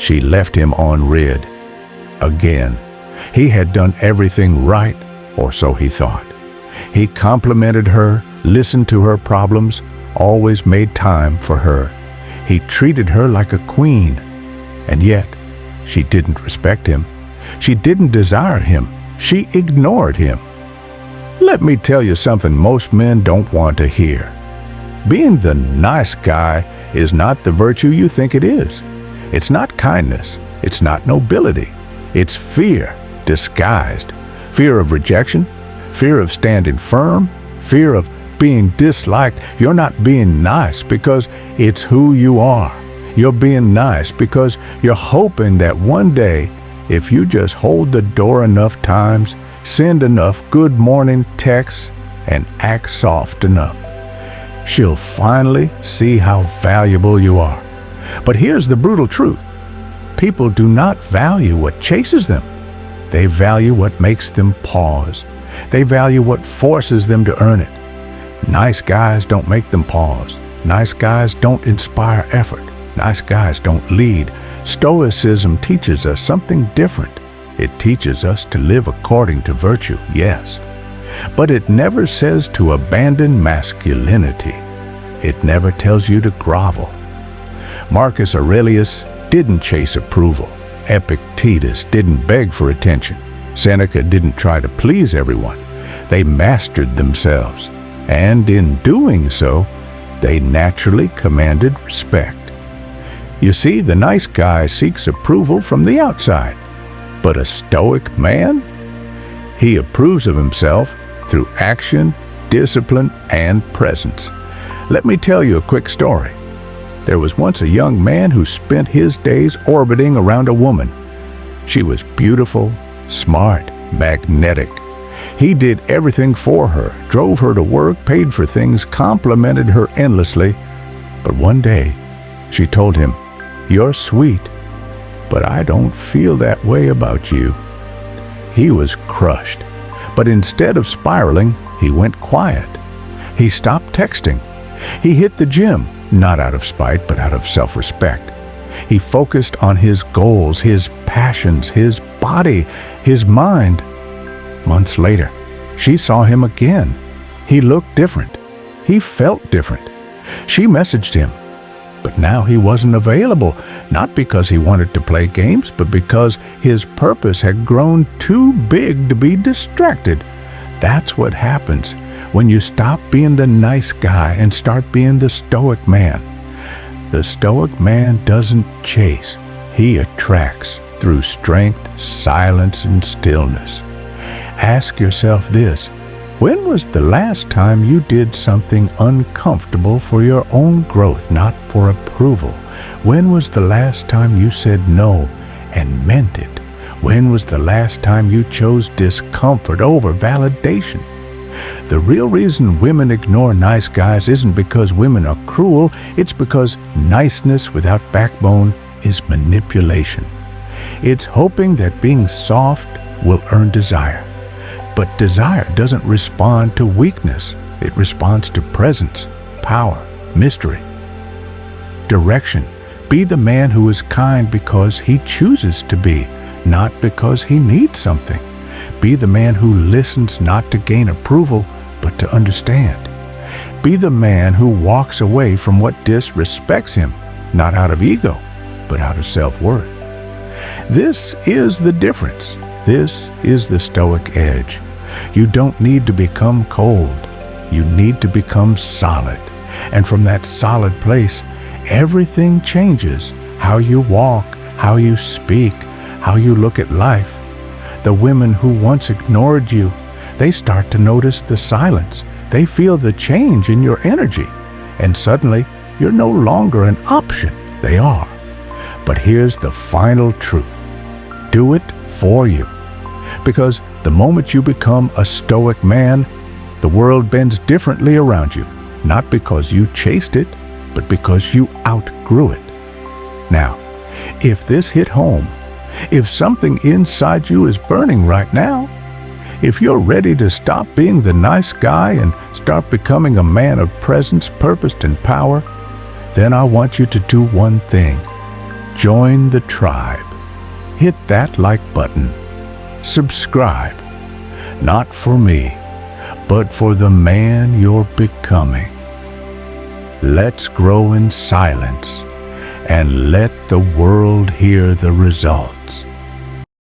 She left him on red. Again, he had done everything right, or so he thought. He complimented her, listened to her problems, always made time for her. He treated her like a queen, and yet she didn't respect him. She didn't desire him. She ignored him. Let me tell you something most men don't want to hear. Being the nice guy is not the virtue you think it is. It's not kindness. It's not nobility. It's fear disguised. Fear of rejection, fear of standing firm, fear of being disliked. You're not being nice because it's who you are. You're being nice because you're hoping that one day, if you just hold the door enough times, send enough good morning texts, and act soft enough, she'll finally see how valuable you are. But here's the brutal truth. People do not value what chases them. They value what makes them pause. They value what forces them to earn it. Nice guys don't make them pause. Nice guys don't inspire effort. Nice guys don't lead. Stoicism teaches us something different. It teaches us to live according to virtue, yes. But it never says to abandon masculinity. It never tells you to grovel. Marcus Aurelius didn't chase approval. Epictetus didn't beg for attention. Seneca didn't try to please everyone. They mastered themselves, and in doing so, they naturally commanded respect. You see, the nice guy seeks approval from the outside, but a Stoic man? He approves of himself through action, discipline, and presence. Let me tell you a quick story. There was once a young man who spent his days orbiting around a woman. She was beautiful, smart, magnetic. He did everything for her, drove her to work, paid for things, complimented her endlessly. But one day, she told him, "You're sweet, but I don't feel that way about you." He was crushed, but instead of spiraling, he went quiet. He stopped texting. He hit the gym, not out of spite, but out of self-respect. He focused on his goals, his passions, his body, his mind. Months later, she saw him again. He looked different. He felt different. She messaged him, but now he wasn't available, not because he wanted to play games, but because his purpose had grown too big to be distracted. That's what happens when you stop being the nice guy and start being the Stoic man. The Stoic man doesn't chase. He attracts through strength, silence, and stillness. Ask yourself this: when was the last time you did something uncomfortable for your own growth, not for approval? When was the last time you said no and meant it? When was the last time you chose discomfort over validation? The real reason women ignore nice guys isn't because women are cruel. It's because niceness without backbone is manipulation. It's hoping that being soft will earn desire. But desire doesn't respond to weakness. It responds to presence, power, mystery, direction. Be the man who is kind because he chooses to be, not because he needs something. Be the man who listens not to gain approval, but to understand. Be the man who walks away from what disrespects him, not out of ego, but out of self-worth. This is the difference. This is the Stoic edge. You don't need to become cold. You need to become solid. And from that solid place, everything changes. How you walk, how you speak, how you look at life. The women who once ignored you, they start to notice the silence. They feel the change in your energy. And suddenly, you're no longer an option. They are. But here's the final truth. Do it for you. Because the moment you become a Stoic man, the world bends differently around you. Not because you chased it, but because you outgrew it. Now, if this hit home, if something inside you is burning right now, if you're ready to stop being the nice guy and start becoming a man of presence, purpose, and power, then I want you to do one thing. Join the tribe. Hit that like button. Subscribe. Not for me, but for the man you're becoming. Let's grow in silence and let the world hear the results.